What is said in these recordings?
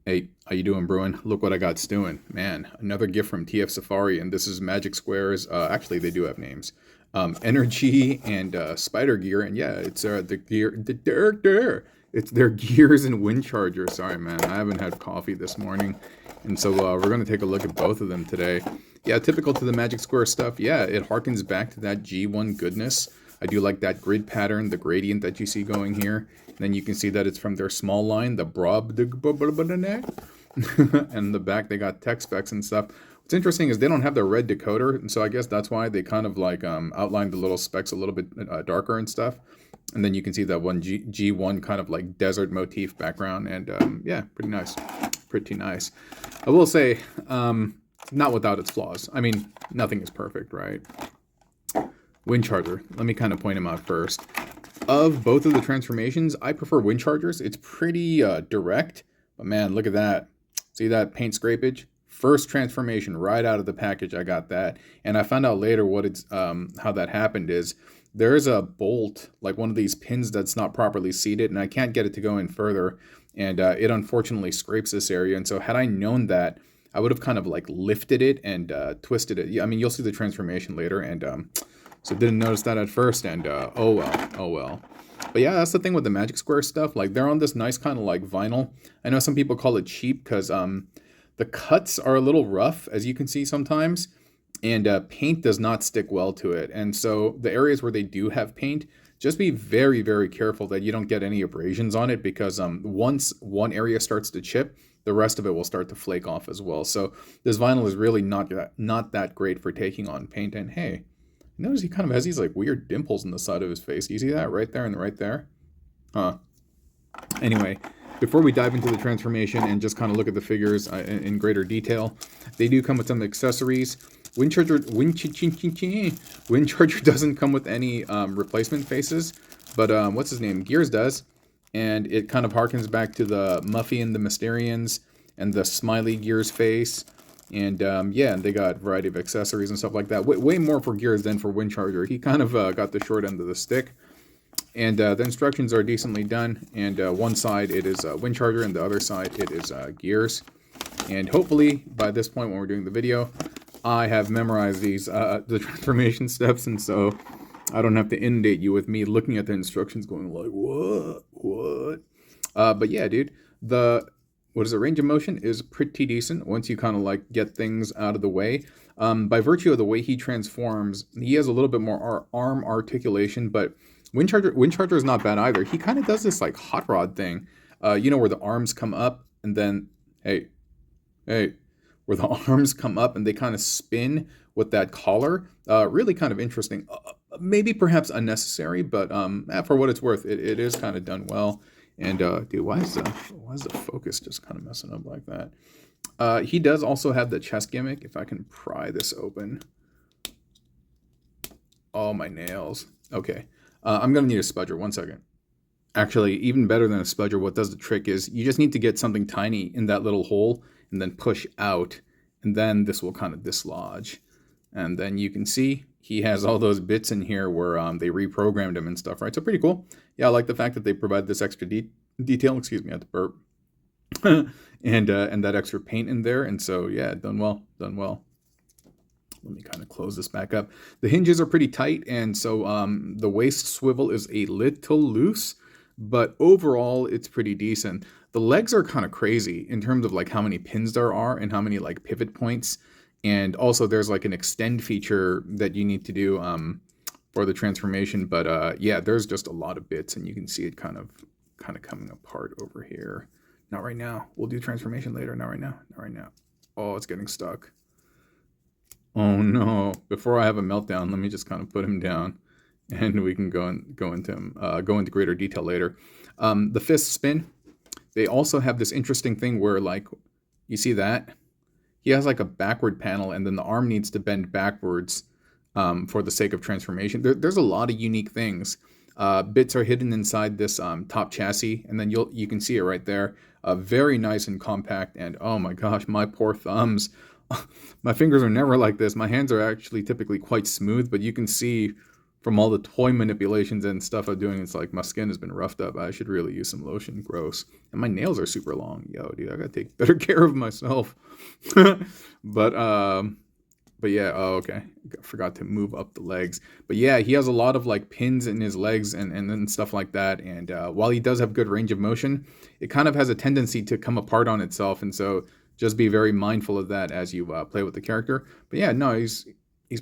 Hey, how you doing, Bruin? Look what I got stewing. Man, another gift from TF Safari, and this is Magic Squares. Actually, they do have names. Energy and Spider Gear, and yeah, it's the gear, it's their gears and Windcharger. Sorry, man, I haven't had coffee this morning, and so we're gonna take a look at both of them today. Yeah, typical to the Magic Square stuff. Yeah, it harkens back to that G1 goodness. I do like that grid pattern, the gradient that you see going here. And then you can see that it's from their small line, the Brob, and the back they got tech specs and stuff. What's interesting is they don't have the red decoder, and so I guess that's why they kind of like outlined the little specs a little bit darker and stuff. And then you can see that one G1 kind of like desert motif background, and yeah, pretty nice, pretty nice. I will say, not without its flaws. I mean, nothing is perfect, right? Windcharger. Let me kind of point him out first. Of both of the transformations, I prefer Windchargers. It's pretty direct, but man, look at that. See that paint scrapage? First transformation right out of the package, I got that. And I found out later what it's how that happened is there's a bolt, like one of these pins that's not properly seated, and I can't get it to go in further. And it unfortunately scrapes this area. And so had I known that, I would have kind of like lifted it and twisted it. Yeah, I mean, you'll see the transformation later, and so didn't notice that at first, and oh well, oh well. But yeah, that's the thing with the Magic Square stuff. Like, they're on this nice kind of like vinyl. I know some people call it cheap because the cuts are a little rough, as you can see sometimes, and paint does not stick well to it. And so the areas where they do have paint, just be very, very careful that you don't get any abrasions on it, because once one area starts to chip, the rest of it will start to flake off as well. So this vinyl is really not that great for taking on paint. And hey, notice he kind of has these like weird dimples in the side of his face. You see that right there and right there? Huh. Anyway, before we dive into the transformation and just kind of look at the figures in greater detail, they do come with some accessories. Windcharger doesn't come with any replacement faces, but what's his name? Gears does. And it kind of harkens back to the Muffy and the Mysterians and the Smiley Gears face. And yeah, and they got a variety of accessories and stuff like that. Way more for Gears than for Windcharger. He kind of got the short end of the stick. And the instructions are decently done. And one side it is Windcharger, and the other side it is Gears. And hopefully by this point when we're doing the video, I have memorized these the transformation steps, and so I don't have to inundate you with me looking at the instructions going like, what? But yeah, dude, range of motion is pretty decent once you kind of like get things out of the way. By virtue of the way he transforms, he has a little bit more arm articulation, but Windcharger is not bad either. He kind of does this like hot rod thing, you know, where the arms come up and then, hey, where the arms come up and they kind of spin with that collar. Really kind of interesting. Maybe perhaps unnecessary, but for what it's worth, it is kind of done well. And dude, why is the focus just kind of messing up like that? He does also have the chest gimmick. If I can pry this open. Oh, my nails. Okay. I'm going to need a spudger. 1 second. Actually, even better than a spudger, what does the trick is you just need to get something tiny in that little hole and then push out. And then this will kind of dislodge. And then you can see he has all those bits in here where they reprogrammed him and stuff, right? So pretty cool. Yeah, I like the fact that they provide this extra detail. Excuse me, I had to burp. and that extra paint in there. And so, yeah, done well, done well. Let me kind of close this back up. The hinges are pretty tight, and so the waist swivel is a little loose, but overall it's pretty decent. The legs are kind of crazy in terms of like how many pins there are and how many like pivot points. And also there's like an extend feature that you need to do for the transformation. But yeah, there's just a lot of bits, and you can see it kind of coming apart over here. Not right now. We'll do transformation later. Not right now. Not right now. Oh, it's getting stuck. Oh no. Before I have a meltdown, let me just kind of put him down, and we can go into greater detail later. The fist spin. They also have this interesting thing where, like, you see that? He has like a backward panel, and then the arm needs to bend backwards for the sake of transformation. There's a lot of unique things. Bits are hidden inside this top chassis, and then you can see it right there. Very nice and compact, and oh my gosh, my poor thumbs. My fingers are never like this. My hands are actually typically quite smooth, but you can see from all the toy manipulations and stuff I'm doing, it's like my skin has been roughed up. I should really use some lotion. Gross. And my nails are super long. Yo, dude, I gotta take better care of myself. But yeah, oh, okay. I forgot to move up the legs. But yeah, he has a lot of like pins in his legs and then stuff like that. And while he does have good range of motion, it kind of has a tendency to come apart on itself. And so just be very mindful of that as you play with the character. But yeah, no, he's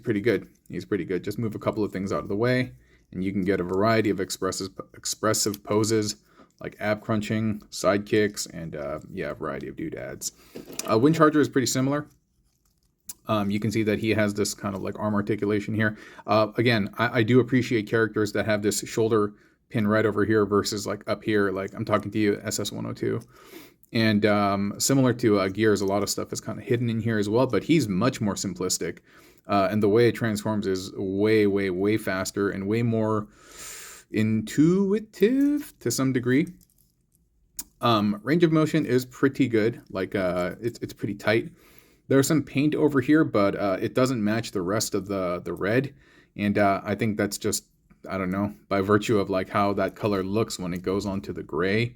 pretty good. He's pretty good. Just move a couple of things out of the way, and you can get a variety of expressive poses like ab crunching, side kicks, and yeah, a variety of doodads. Windcharger is pretty similar. You can see that he has this kind of like arm articulation here. Again, I do appreciate characters that have this shoulder pin right over here versus like up here. Like I'm talking to you, SS102. And similar to Gears, a lot of stuff is kind of hidden in here as well, but he's much more simplistic. And the way it transforms is way, way, way faster and way more intuitive to some degree. Range of motion is pretty good. Like it's pretty tight. There's some paint over here, but it doesn't match the rest of the red. And I think that's just, I don't know, by virtue of like how that color looks when it goes onto the gray.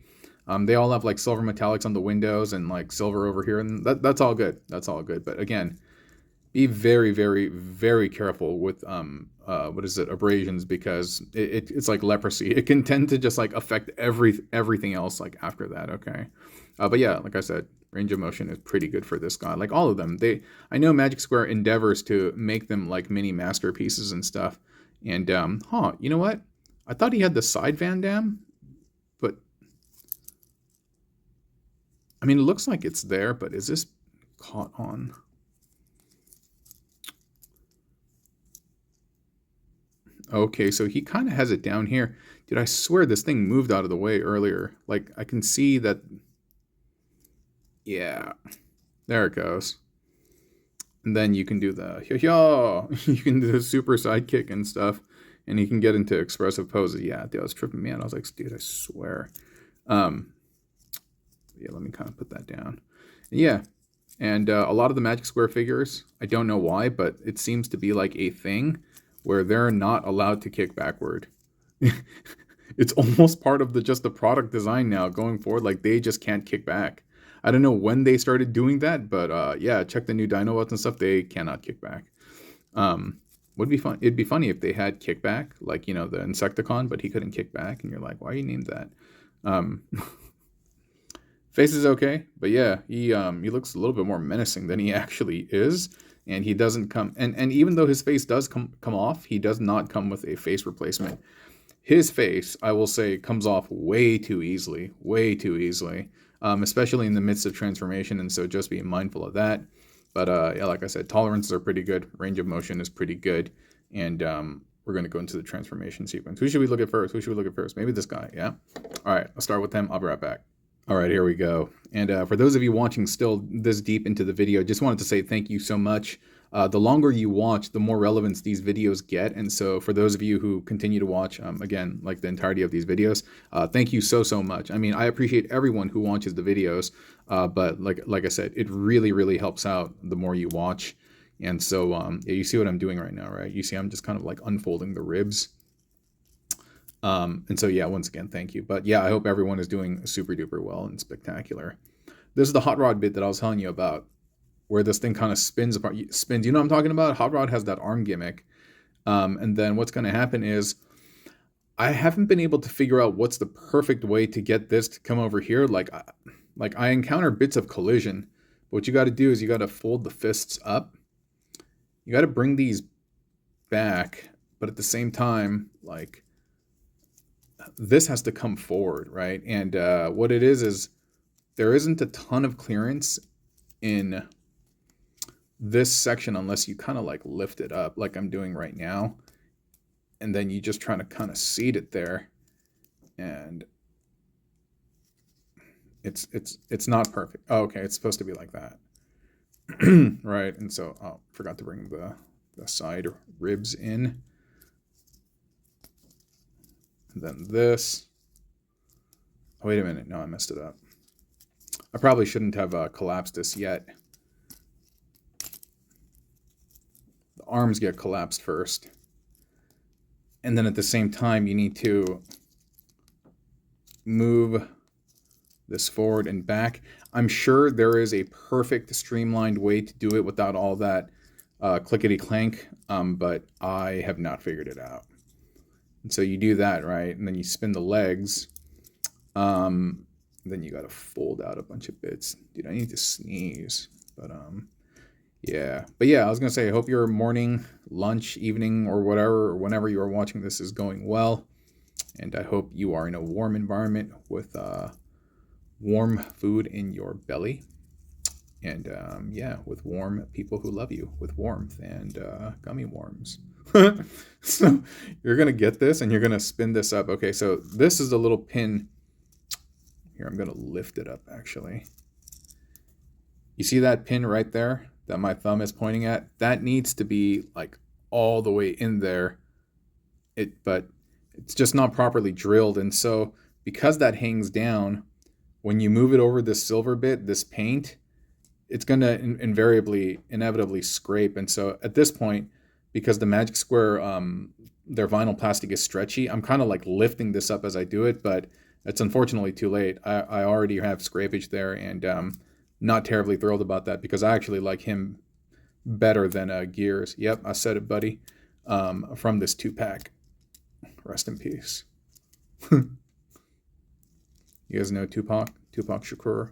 They all have like silver metallics on the windows and like silver over here. And that's all good. That's all good. But again, be very, very, very careful with abrasions, because it's like leprosy. It can tend to just like affect everything else like after that. Okay. But yeah, like I said, range of motion is pretty good for this guy. Like all of them. I know Magic Square endeavors to make them like mini masterpieces and stuff. And you know what? I thought he had the side Van Damme, but I mean, it looks like it's there, but is this caught on? Okay, so he kind of has it down here. Dude, I swear this thing moved out of the way earlier. Like, I can see that. Yeah, there it goes. And then you can do the you can do the super sidekick and stuff, and you can get into expressive poses. Yeah, dude, I was tripping me out. I was like, dude, I swear. Yeah, let me kind of put that down. Yeah, and a lot of the Magic Square figures, I don't know why, but it seems to be like a thing where they're not allowed to kick backward. It's almost part of just the product design now going forward. Like they just can't kick back. I don't know when they started doing that, but yeah, check the new Dinobots and stuff. They cannot kick back. Would be fun. It'd be funny if they had kickback, like, you know, the Insecticon, but he couldn't kick back, and you're like, why you named that? Face is okay, but yeah, he looks a little bit more menacing than he actually is, and he doesn't come. And even though his face does come off, he does not come with a face replacement. His face, I will say, comes off way too easily, especially in the midst of transformation, and so just be mindful of that. But yeah, like I said, tolerances are pretty good, range of motion is pretty good, and we're going to go into the transformation sequence. Who should we look at first? Maybe this guy, yeah? All right, I'll start with him. I'll be right back. All right, here we go. And for those of you watching still this deep into the video, just wanted to say thank you so much. The longer you watch, the more relevance these videos get. And so for those of you who continue to watch, again, like the entirety of these videos, thank you so much. I mean, I appreciate everyone who watches the videos, but like I said, it really, really helps out the more you watch. And so yeah, you see what I'm doing right now, right? You see I'm just kind of like unfolding the ribs. And so, yeah, once again, thank you. But yeah, I hope everyone is doing super duper well and spectacular. This is the hot rod bit that I was telling you about, where this thing kind of spins apart. You know what I'm talking about? Hot rod has that arm gimmick. And then what's going to happen is I haven't been able to figure out what's the perfect way to get this to come over here. Like I encounter bits of collision. But what you got to do is you got to fold the fists up. You got to bring these back, but at the same time, like, this has to come forward, right? And what it is there isn't a ton of clearance in this section unless you kind of like lift it up like I'm doing right now. And then you just trying to kind of seat it there. And it's not perfect. Oh, okay, it's supposed to be like that. Right, and so, forgot to bring the side ribs in. And then this. Oh, wait a minute. No, I messed it up. I probably shouldn't have collapsed this yet. The arms get collapsed first. And then at the same time, you need to move this forward and back. I'm sure there is a perfect streamlined way to do it without all that clickety clank, but I have not figured it out. And so you do that, right? And then you spin the legs. Then you got to fold out a bunch of bits. Dude, I need to sneeze. But yeah. But yeah, I was going to say, I hope your morning, lunch, evening, or whatever, or whenever you are watching this is going well. And I hope you are in a warm environment with warm food in your belly. And yeah, with warm people who love you, with warmth and gummy worms. So you're going to get this and you're going to spin this up. Okay, so this is the little pin. Here, I'm going to lift it up, actually. You see that pin right there that my thumb is pointing at? That needs to be like all the way in there. But it's just not properly drilled. And so because that hangs down, when you move it over this silver bit, this paint, it's going to inevitably scrape. And so at this point, because the Magic Square, their vinyl plastic is stretchy, I'm kind of like lifting this up as I do it, but it's unfortunately too late. I already have scrapage there, and not terribly thrilled about that because I actually like him better than Gears. Yep, I said it, buddy. From this 2-pack. Rest in peace. You guys know Tupac Shakur,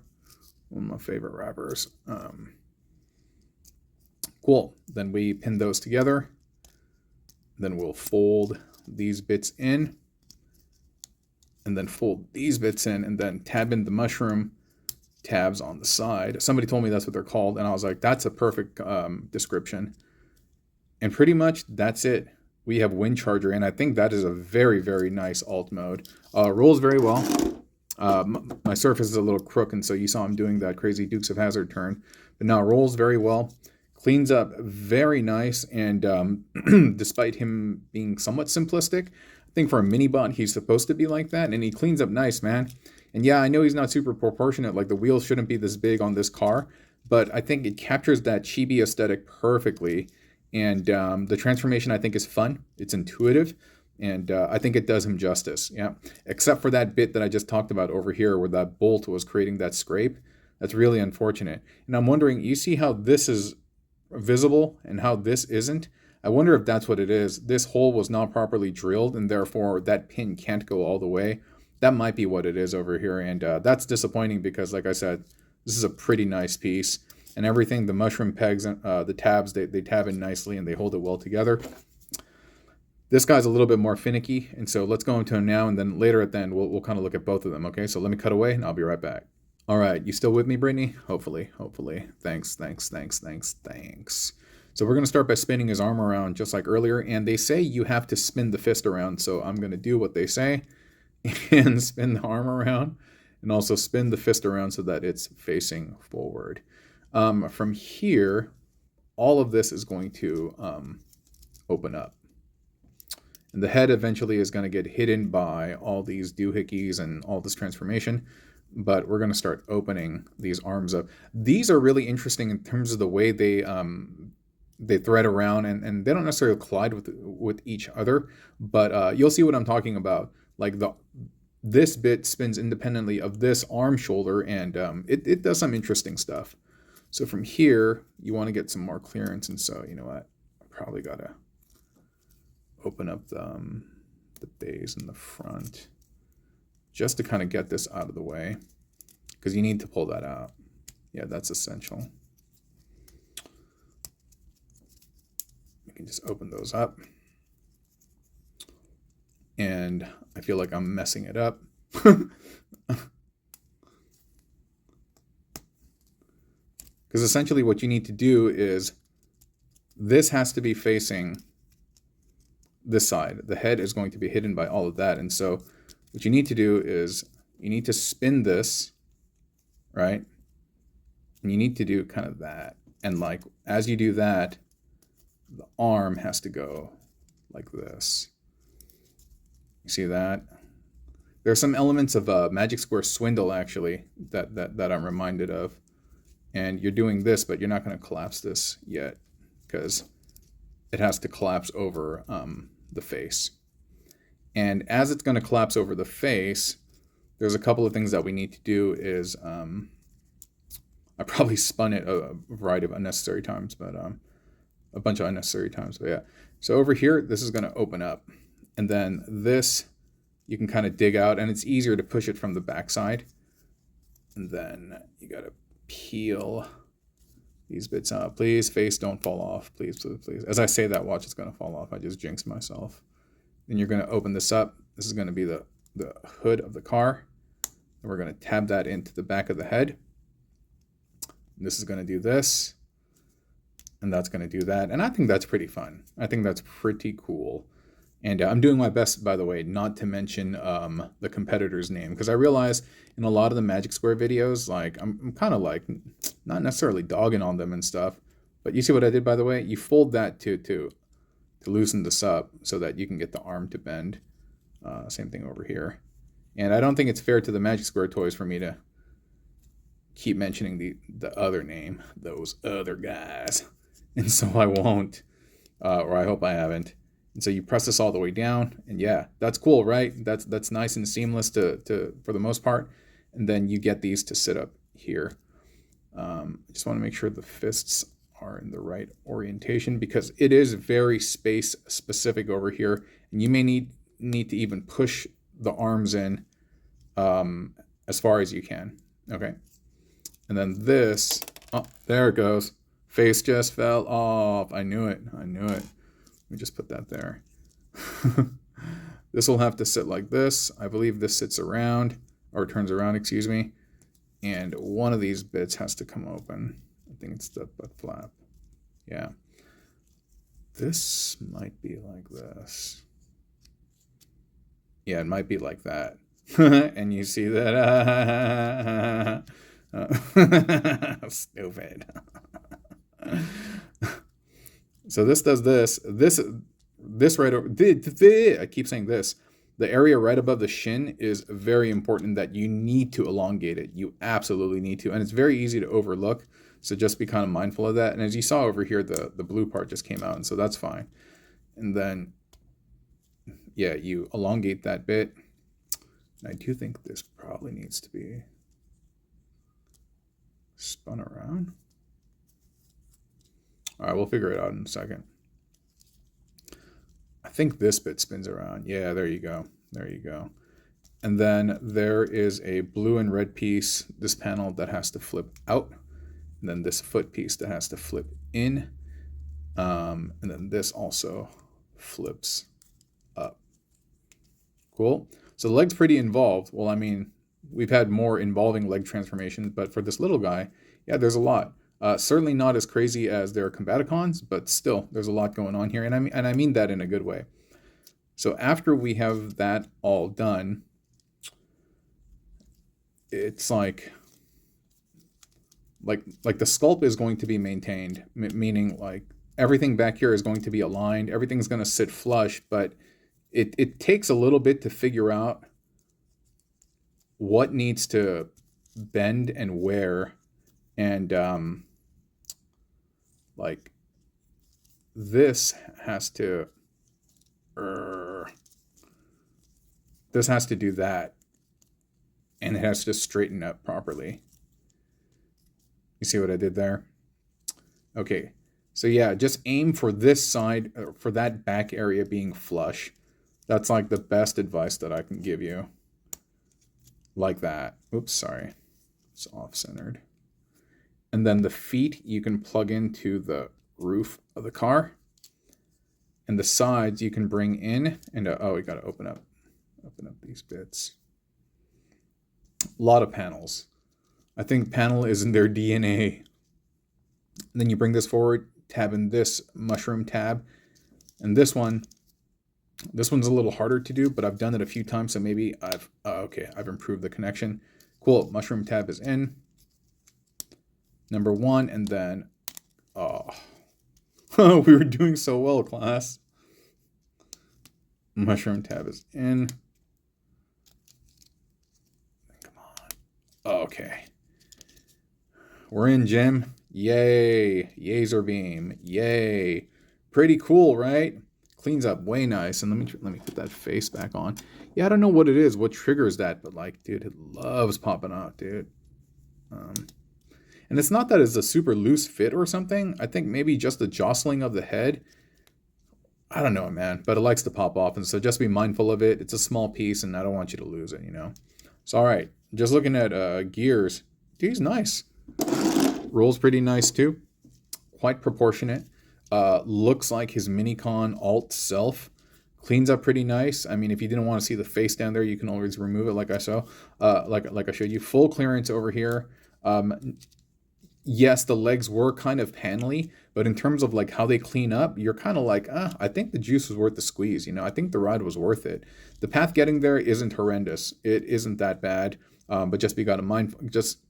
one of my favorite rappers. Cool. Then we pin those together. Then we'll fold these bits in. And then fold these bits in. And then tab in the mushroom tabs on the side. Somebody told me that's what they're called. And I was like, that's a perfect description. And pretty much that's it. We have Windcharger. And I think that is a very, very nice alt mode. Rolls very well. My surface is a little crook. And so you saw him doing that crazy Dukes of Hazzard turn. But now rolls very well. Cleans up very nice, and despite him being somewhat simplistic, I think for a mini bot he's supposed to be like that, and he cleans up nice, man. And yeah, I know he's not super proportionate, like the wheels shouldn't be this big on this car, but I think it captures that chibi aesthetic perfectly, and the transformation I think is fun, it's intuitive, and I think it does him justice, yeah. Except for that bit that I just talked about over here where that bolt was creating that scrape. That's really unfortunate. And I'm wondering, you see how this is visible and how this isn't? I wonder if that's what it is. This hole was not properly drilled and therefore that pin can't go all the way. That might be what it is over here, and that's disappointing because, like I said, this is a pretty nice piece, and everything, the mushroom pegs, the tabs, they tab in nicely and they hold it well together. This guy's a little bit more finicky, and so let's go into him now, and then later at the end we'll kind of look at both of them. Okay, so let me cut away and I'll be right back. All right, you still with me, Brittany? Hopefully. Thanks. So we're going to start by spinning his arm around just like earlier, and they say you have to spin the fist around, so I'm going to do what they say and spin the arm around and also spin the fist around so that it's facing forward. From here, all of this is going to open up. And the head eventually is going to get hidden by all these doohickeys and all this transformation. But we're going to start opening these arms up. These are really interesting in terms of the way they thread around, and they don't necessarily collide with each other, but you'll see what I'm talking about. Like this bit spins independently of this arm shoulder, and it does some interesting stuff. So from here, you want to get some more clearance, and so you know what? I probably got to open up the bays in the front, just to kind of get this out of the way, because you need to pull that out. Yeah, that's essential. You can just open those up. And I feel like I'm messing it up. Because essentially what you need to do is, this has to be facing this side. The head is going to be hidden by all of that, and so what you need to do is you need to spin this, right? And you need to do kind of that. And like, as you do that, the arm has to go like this. You see that? There are some elements of Magic Square Swindle, actually, that I'm reminded of. And you're doing this, but you're not going to collapse this yet, because it has to collapse over the face. And as it's going to collapse over the face, there's a couple of things that we need to do is, I probably spun it a variety of unnecessary times, but a bunch of unnecessary times. But yeah, so over here, this is going to open up. And then this, you can kind of dig out, and it's easier to push it from the backside. And then you got to peel these bits out. Please, face, don't fall off. Please, please, please. As I say that, watch, it's going to fall off. I just jinxed myself. Then you're going to open this up. This is going to be the hood of the car. And we're going to tab that into the back of the head. And this is going to do this. And that's going to do that. And I think that's pretty fun. I think that's pretty cool. And I'm doing my best, by the way, not to mention the competitor's name, because I realize in a lot of the Magic Square videos, like I'm kind of like not necessarily dogging on them and stuff. But you see what I did, by the way? You fold that to loosen this up so that you can get the arm to bend. Same thing over here. And I don't think it's fair to the Magic Square toys for me to keep mentioning the other name, those other guys. And so I won't, or I hope I haven't. And so you press this all the way down, and yeah, that's cool, right? That's nice and seamless to for the most part. And then you get these to sit up here. I just want to make sure the fists are in the right orientation, because it is very space specific over here, and you may need to even push the arms in as far as you can. Okay, and then this, oh, there it goes. Face just fell off. I knew it. Let me just put that there. This will have to sit like this. I believe this sits around, or turns around, excuse me. And one of these bits has to come open. I think it's the butt flap. Yeah. This might be like this. Yeah, it might be like that. And you see that? Stupid. So this does this right over, I keep saying this. The area right above the shin is very important that you need to elongate it. You absolutely need to. And it's very easy to overlook. So just be kind of mindful of that. And as you saw over here, the blue part just came out. And so that's fine. And then, yeah, you elongate that bit. And I do think this probably needs to be spun around. All right, we'll figure it out in a second. I think this bit spins around. Yeah, there you go. There you go. And then there is a blue and red piece, this panel that has to flip out. And then this foot piece that has to flip in. And then this also flips up. Cool. So the leg's pretty involved. Well, I mean, we've had more involving leg transformations, but for this little guy, yeah, there's a lot. Certainly not as crazy as their Combaticons, but still, there's a lot going on here, and I mean that in a good way. So after we have that all done, it's like the sculpt is going to be maintained, meaning like everything back here is going to be aligned, everything's going to sit flush, but it takes a little bit to figure out what needs to bend and where, and like this has to do that, and it has to straighten up properly. You see what I did there? Okay, so yeah, just aim for this side, for that back area being flush. That's like the best advice that I can give you. Like that. Oops, sorry. It's off-centered. And then the feet you can plug into the roof of the car. And the sides you can bring in. And oh, we got to open up these bits. A lot of panels. I think panel is in their DNA. And then you bring this forward, tab in this mushroom tab. And this one's a little harder to do, but I've done it a few times, so maybe I've improved the connection. Cool, mushroom tab is in. Number one, and then, we were doing so well, class. Mushroom tab is in. Come on. Okay. We're in, Jim. Yay. Yaser beam. Yay. Pretty cool, right? cleans up way nice. And let me put that face back on. Yeah, I don't know what it is, what triggers that, but like, dude, it loves popping out, dude. And it's not that it's a super loose fit or something. I think maybe just the jostling of the head. I don't know, man, but it likes to pop off. And so just be mindful of it. It's a small piece and I don't want you to lose it, you know? So, all right, just looking at gears. Dude, he's nice. Rolls pretty nice too. Quite proportionate. Looks like his Minicon alt self. Cleans up pretty nice. I mean, if you didn't want to see the face down there, you can always remove it like I saw. Like I showed you. Full clearance over here. Yes, the legs were kind of panely, but in terms of like how they clean up, you're kind of like, I think the juice was worth the squeeze. You know, I think the ride was worth it. The path getting there isn't horrendous. It isn't that bad, but just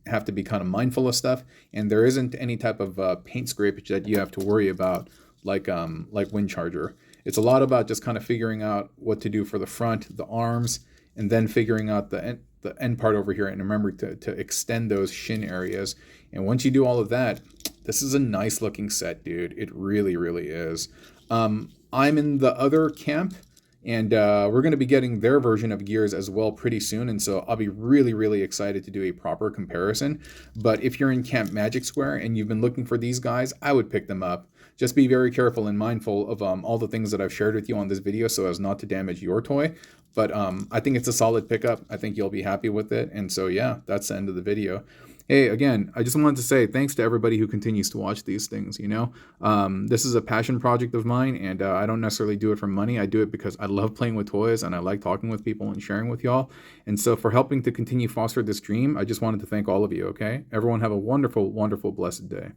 have to be kind of mindful of stuff. And there isn't any type of paint scrapage that you have to worry about, like Windcharger. It's a lot about just kind of figuring out what to do for the front, the arms, and then figuring out the end part over here, and remember to extend those shin areas. And once you do all of that, this is a nice looking set, dude. It really, really is. I'm in the other camp, and we're going to be getting their version of gears as well pretty soon, and so I'll be really, really excited to do a proper comparison. But if you're in Camp Magic Square and you've been looking for these guys, I would pick them up. Just be very careful and mindful of all the things that I've shared with you on this video so as not to damage your toy. But I think it's a solid pickup. I think you'll be happy with it. And so, yeah, that's the end of the video. Hey, again, I just wanted to say thanks to everybody who continues to watch these things, you know. This is a passion project of mine, and I don't necessarily do it for money. I do it because I love playing with toys, and I like talking with people and sharing with y'all. And so for helping to continue foster this dream, I just wanted to thank all of you, okay? Everyone have a wonderful, wonderful, blessed day.